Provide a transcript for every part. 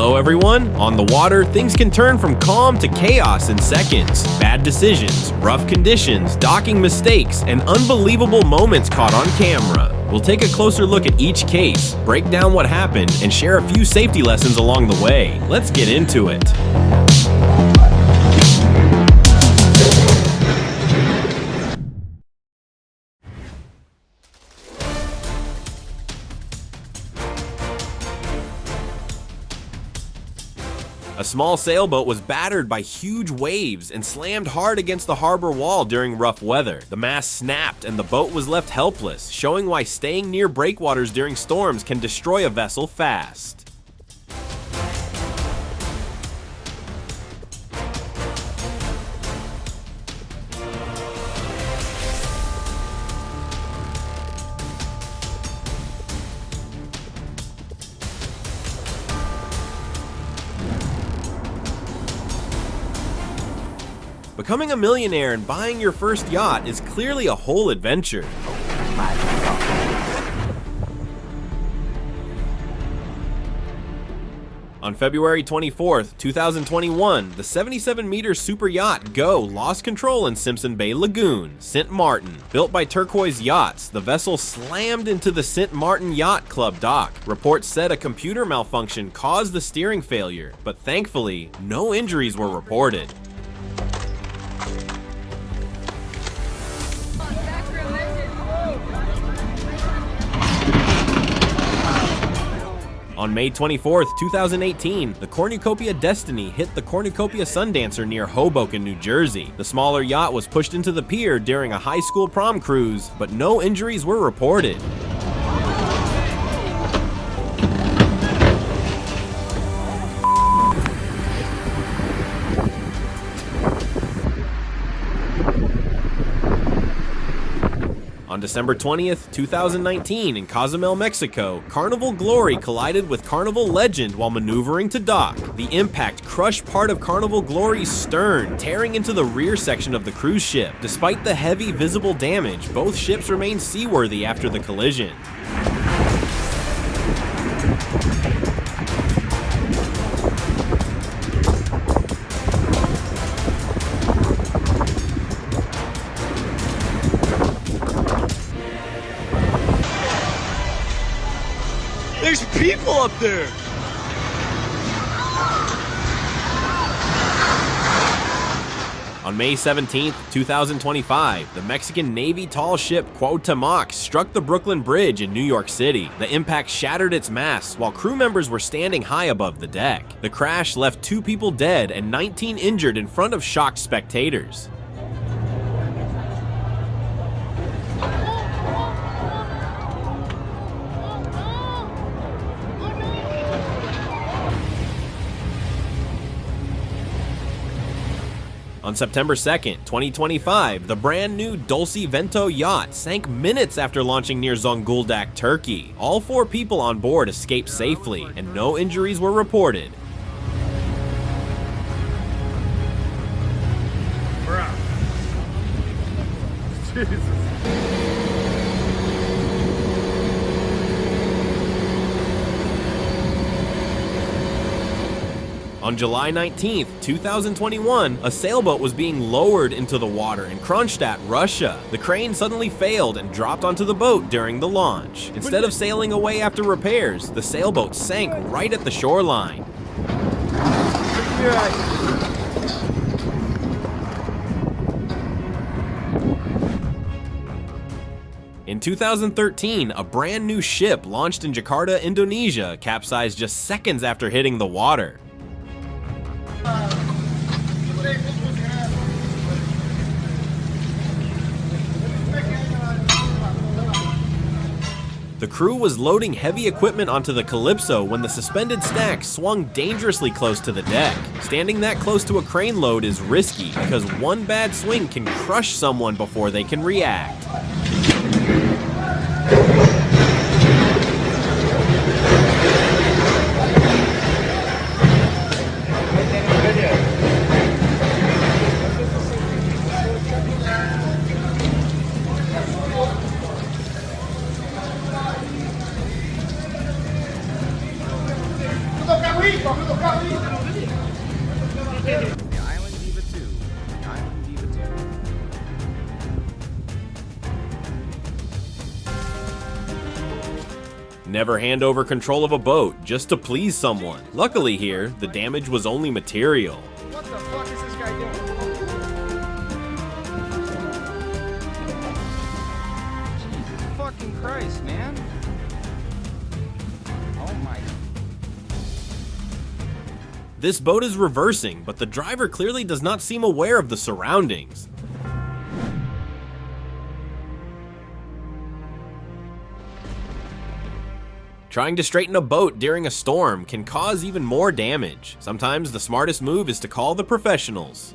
Hello everyone! On the water, things can turn from calm to chaos in seconds. Bad decisions, rough conditions, docking mistakes, and unbelievable moments caught on camera. We'll take a closer look at each case, break down what happened, and share a few safety lessons along the way. Let's get into it. A small sailboat was battered by huge waves and slammed hard against the harbor wall during rough weather. The mast snapped and the boat was left helpless, showing why staying near breakwaters during storms can destroy a vessel fast. Becoming a millionaire and buying your first yacht is clearly a whole adventure. On February 24th, 2021, the 77-meter super yacht Go lost control in Simpson Bay Lagoon, St. Martin. Built by Turquoise Yachts, the vessel slammed into the St. Martin Yacht Club dock. Reports said a computer malfunction caused the steering failure, but thankfully, no injuries were reported. On May 24th, 2018, the Cornucopia Destiny hit the Cornucopia Sundancer near Hoboken, New Jersey. The smaller yacht was pushed into the pier during a high school prom cruise, but no injuries were reported. On December 20th, 2019, in Cozumel, Mexico, Carnival Glory collided with Carnival Legend while maneuvering to dock. The impact crushed part of Carnival Glory's stern, tearing into the rear section of the cruise ship. Despite the heavy visible damage, both ships remained seaworthy after the collision. There's people up there! On May 17th, 2025, the Mexican Navy tall ship Cuauhtémoc struck the Brooklyn Bridge in New York City. The impact shattered its masts while crew members were standing high above the deck. The crash left 2 people dead and 19 injured in front of shocked spectators. On September 2nd, 2025, the brand new Dulce Vento yacht sank minutes after launching near Zonguldak, Turkey. All 4 people on board escaped safely, and no injuries were reported. Jesus. On July 19th, 2021, a sailboat was being lowered into the water in Kronstadt, Russia. The crane suddenly failed and dropped onto the boat during the launch. Instead of sailing away after repairs, the sailboat sank right at the shoreline. In 2013, a brand new ship launched in Jakarta, Indonesia, capsized just seconds after hitting the water. The crew was loading heavy equipment onto the Calypso when the suspended stack swung dangerously close to the deck. Standing that close to a crane load is risky because one bad swing can crush someone before they can react. Island Diva 2. Island Diva 2. Never hand over control of a boat just to please someone. Luckily here, the damage was only material. What the fuck is this guy doing? Jesus fucking Christ, man. Oh my. This boat is reversing, but the driver clearly does not seem aware of the surroundings. Trying to straighten a boat during a storm can cause even more damage. Sometimes the smartest move is to call the professionals.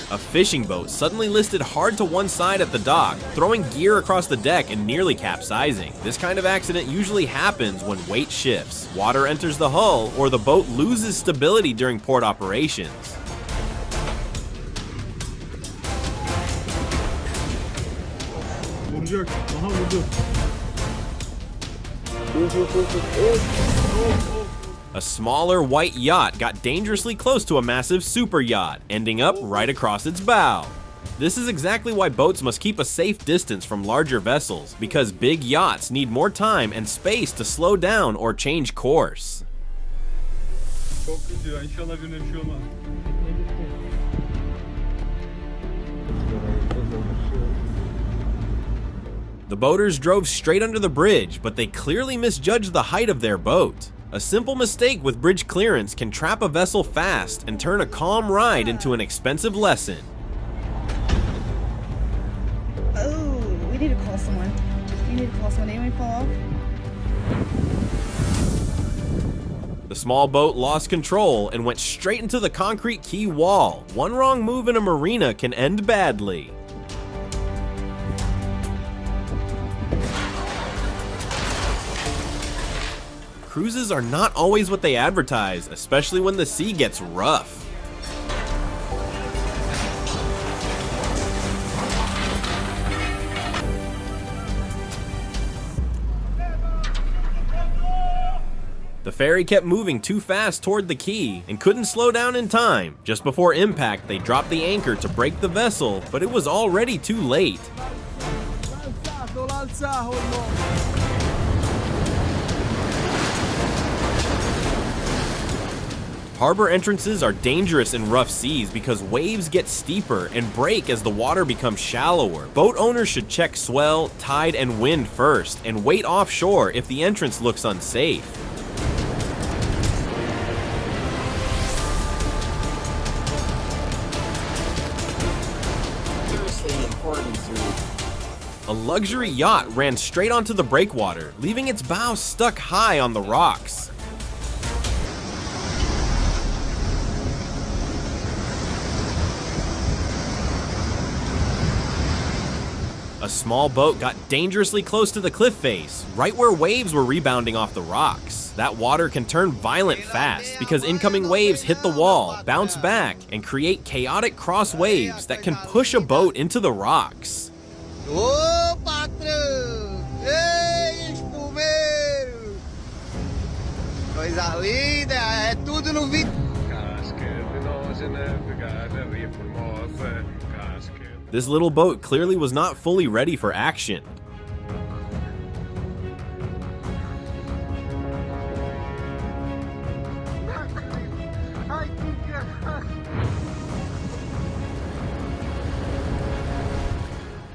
A fishing boat suddenly listed hard to one side at the dock, throwing gear across the deck and nearly capsizing. This kind of accident usually happens when weight shifts, water enters the hull, or the boat loses stability during port operations. A smaller white yacht got dangerously close to a massive super yacht, ending up right across its bow. This is exactly why boats must keep a safe distance from larger vessels, because big yachts need more time and space to slow down or change course. The boaters drove straight under the bridge, but they clearly misjudged the height of their boat. A simple mistake with bridge clearance can trap a vessel fast and turn a calm ride into an expensive lesson. Oh, we need to call someone. We need to call someone. Anyone fall off? The small boat lost control and went straight into the concrete quay wall. One wrong move in a marina can end badly. Cruises are not always what they advertise, especially when the sea gets rough. The ferry kept moving too fast toward the quay and couldn't slow down in time. Just before impact, they dropped the anchor to break the vessel, but it was already too late. Harbor entrances are dangerous in rough seas because waves get steeper and break as the water becomes shallower. Boat owners should check swell, tide, and wind first, and wait offshore if the entrance looks unsafe. Seriously important to. A luxury yacht ran straight onto the breakwater, leaving its bow stuck high on the rocks. A small boat got dangerously close to the cliff face, right where waves were rebounding off the rocks. That water can turn violent fast because incoming waves hit the wall, bounce back, and create chaotic cross waves that can push a boat into the rocks. Ô patrão! Ei, espumeiro! Coisa linda, é tudo no vídeo. This little boat clearly was not fully ready for action.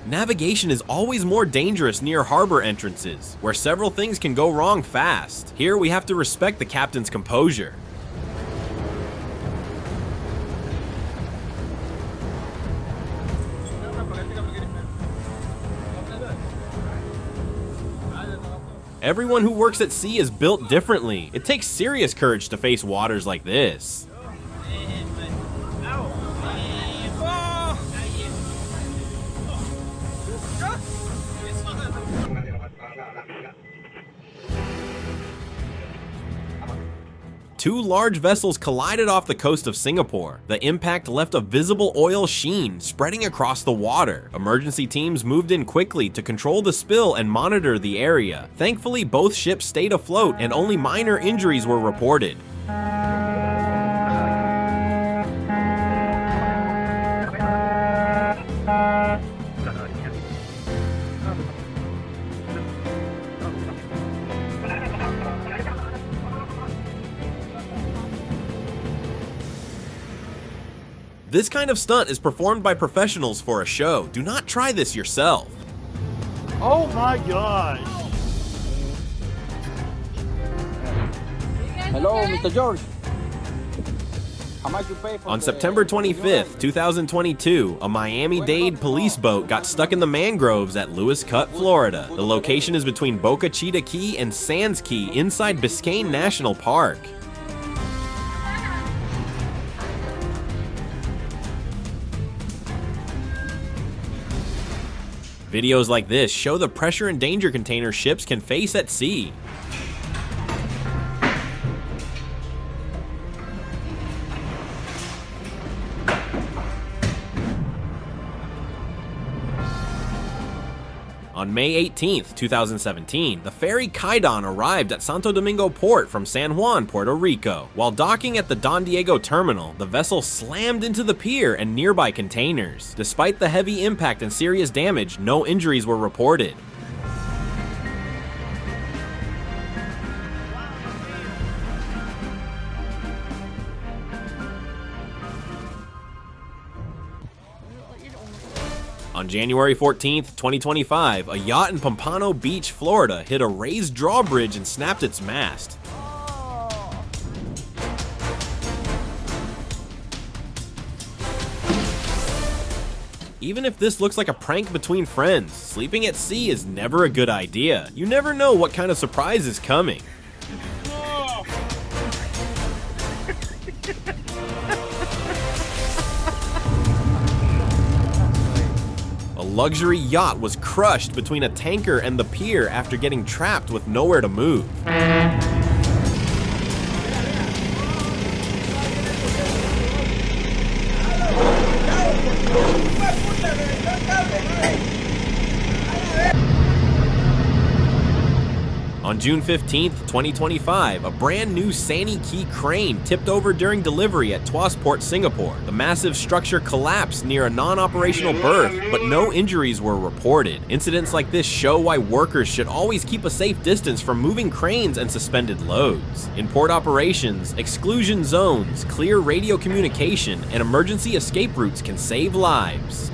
Navigation is always more dangerous near harbor entrances, where several things can go wrong fast. Here we have to respect the captain's composure. Everyone who works at sea is built differently. It takes serious courage to face waters like this. two large vessels collided off the coast of Singapore. The impact left a visible oil sheen spreading across the water. Emergency teams moved in quickly to control the spill and monitor the area. Thankfully, both ships stayed afloat and only minor injuries were reported. This kind of stunt is performed by professionals for a show. Do not try this yourself. Oh my gosh. Hello, Mr. George. How much you pay for On September 25th, 2022, a Miami-Dade police boat got stuck in the mangroves at Lewis Cut, Florida. The location is between Boca Chica Key and Sands Key inside Biscayne National Park. Videos like this show the pressure and danger container ships can face at sea. On May 18, 2017, the ferry Kaidon arrived at Santo Domingo Port from San Juan, Puerto Rico. While docking at the Don Diego terminal, the vessel slammed into the pier and nearby containers. Despite the heavy impact and serious damage, no injuries were reported. On January 14, 2025, a yacht in Pompano Beach, Florida hit a raised drawbridge and snapped its mast. Even if this looks like a prank between friends, sleeping at sea is never a good idea. You never know what kind of surprise is coming. A luxury yacht was crushed between a tanker and the pier after getting trapped with nowhere to move. On June 15, 2025, a brand new Sani Key crane tipped over during delivery at Tuas Port, Singapore. The massive structure collapsed near a non-operational berth, but no injuries were reported. Incidents like this show why workers should always keep a safe distance from moving cranes and suspended loads. In port operations, exclusion zones, clear radio communication, and emergency escape routes can save lives.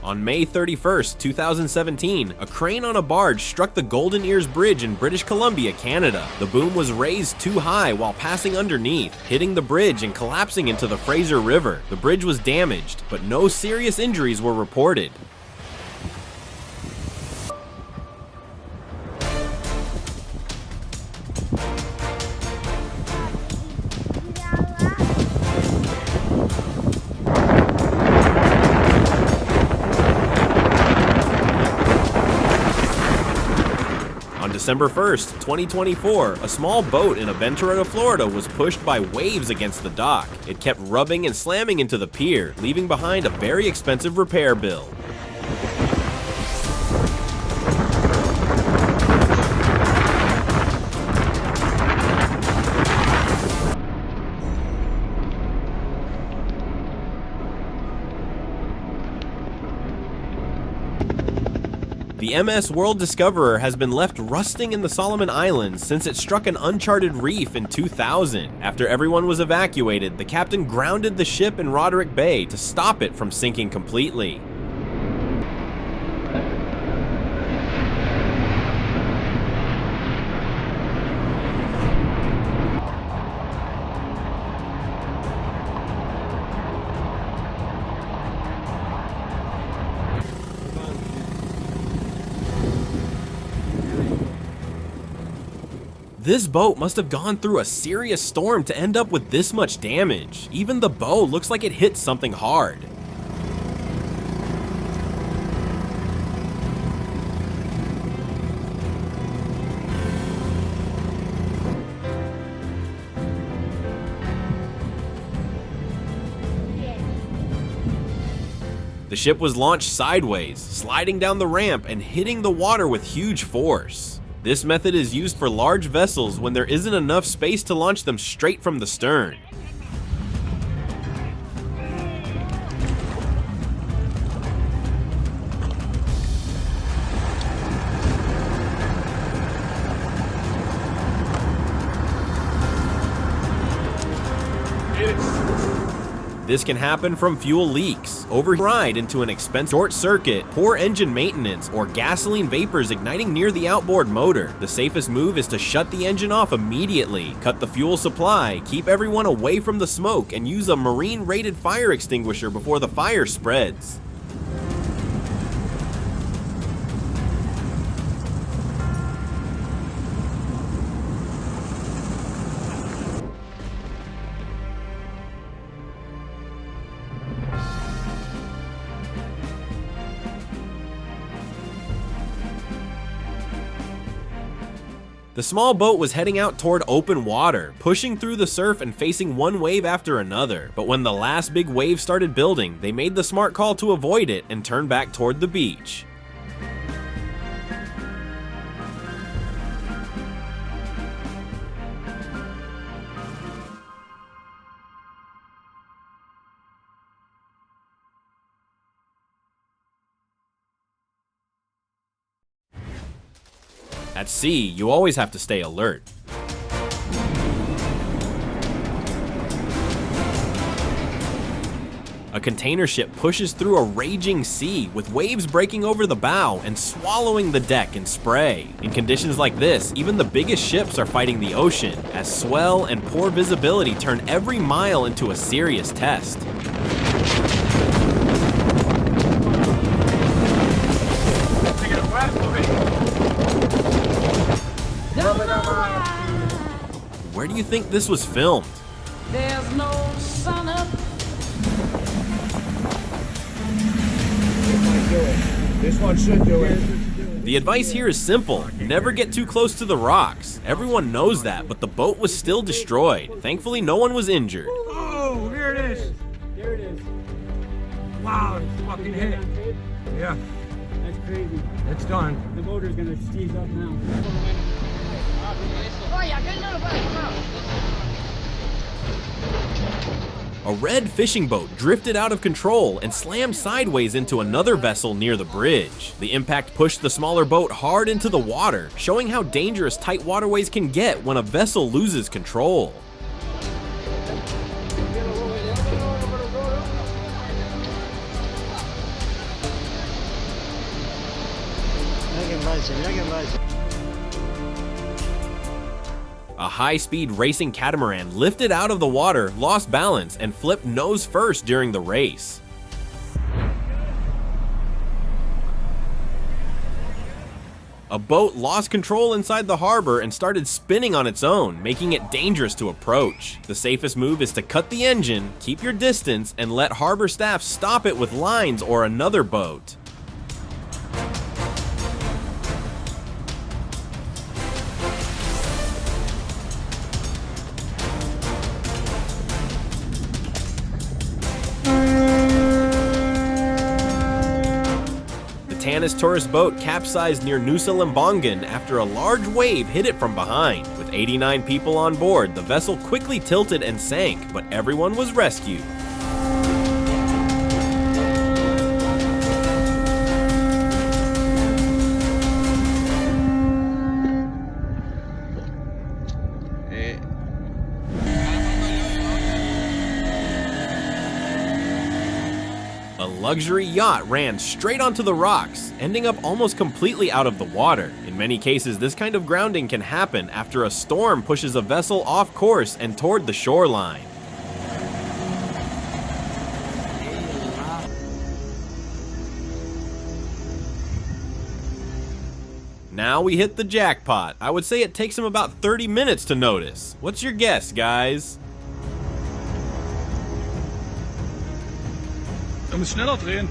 On May 31, 2017, a crane on a barge struck the Golden Ears Bridge in British Columbia, Canada. The boom was raised too high while passing underneath, hitting the bridge and collapsing into the Fraser River. The bridge was damaged, but no serious injuries were reported. On December 1st, 2024, a small boat in Aventura, Florida was pushed by waves against the dock. It kept rubbing and slamming into the pier, leaving behind a very expensive repair bill. The MS World Discoverer has been left rusting in the Solomon Islands since it struck an uncharted reef in 2000. After everyone was evacuated, the captain grounded the ship in Roderick Bay to stop it from sinking completely. This boat must have gone through a serious storm to end up with this much damage. Even the bow looks like it hit something hard. The ship was launched sideways, sliding down the ramp and hitting the water with huge force. This method is used for large vessels when there isn't enough space to launch them straight from the stern. This can happen from fuel leaks, override into an expensive short circuit, poor engine maintenance, or gasoline vapors igniting near the outboard motor. The safest move is to shut the engine off immediately, cut the fuel supply, keep everyone away from the smoke, and use a marine-rated fire extinguisher before the fire spreads. The small boat was heading out toward open water, pushing through the surf and facing one wave after another. But when the last big wave started building, they made the smart call to avoid it and turn back toward the beach. At sea, you always have to stay alert. A container ship pushes through a raging sea, with waves breaking over the bow and swallowing the deck in spray. In conditions like this, even the biggest ships are fighting the ocean, as swell and poor visibility turn every mile into a serious test. Where do you think this was filmed? There's no sun up. This one should do it. The advice here is simple. Never get too close to the rocks. Everyone knows that, but the boat was still destroyed. Thankfully, no one was injured. Oh, here it is. There it is. Wow, it's fucking hit. Yeah. That's crazy. It's done. The motor's gonna seize up now. A red fishing boat drifted out of control and slammed sideways into another vessel near the bridge. The impact pushed the smaller boat hard into the water, showing how dangerous tight waterways can get when a vessel loses control. A high-speed racing catamaran lifted out of the water, lost balance, and flipped nose first during the race. A boat lost control inside the harbor and started spinning on its own, making it dangerous to approach. The safest move is to cut the engine, keep your distance, and let harbor staff stop it with lines or another boat. Tanis tourist boat capsized near Nusa Lembongan after a large wave hit it from behind. With 89 people on board, the vessel quickly tilted and sank, but everyone was rescued. A luxury yacht ran straight onto the rocks, ending up almost completely out of the water. In many cases, this kind of grounding can happen after a storm pushes a vessel off course and toward the shoreline. Now we hit the jackpot. I would say it takes him about 30 minutes to notice. What's your guess, guys? muss schneller drehen.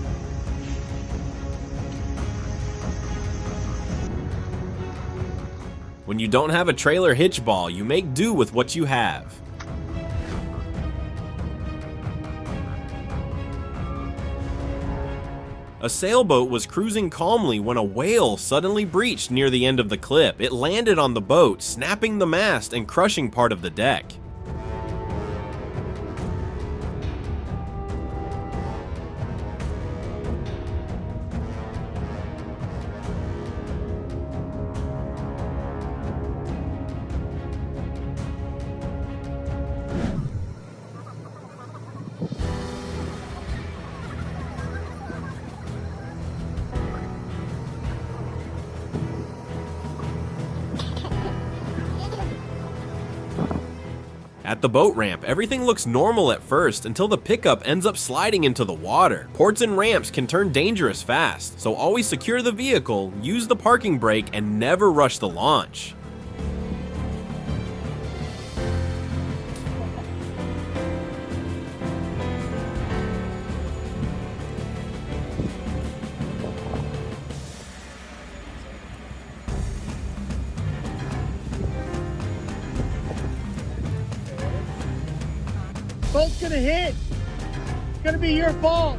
When you don't have a trailer hitch ball, you make do with what you have. A sailboat was cruising calmly when a whale suddenly breached near the end of the clip. It landed on the boat, snapping the mast and crushing part of the deck. At the boat ramp, everything looks normal at first until the pickup ends up sliding into the water. Ports and ramps can turn dangerous fast, so always secure the vehicle, use the parking brake, and never rush the launch. Boat's gonna hit. It's gonna be your fault.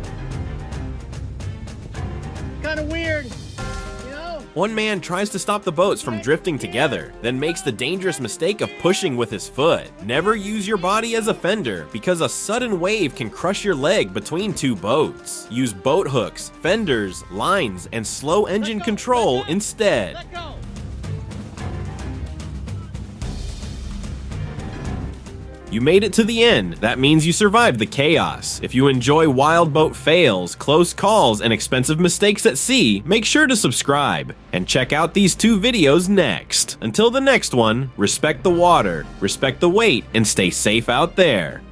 Kind of weird, you know? One man tries to stop the boats from drifting together, then makes the dangerous mistake of pushing with his foot. Never use your body as a fender, because a sudden wave can crush your leg between two boats. Use boat hooks, fenders, lines, and slow engine control instead. Let go. You made it to the end. That means you survived the chaos. If you enjoy wild boat fails, close calls, and expensive mistakes at sea, make sure to subscribe and check out these 2 videos next. Until the next one, respect the water, respect the weight, and stay safe out there.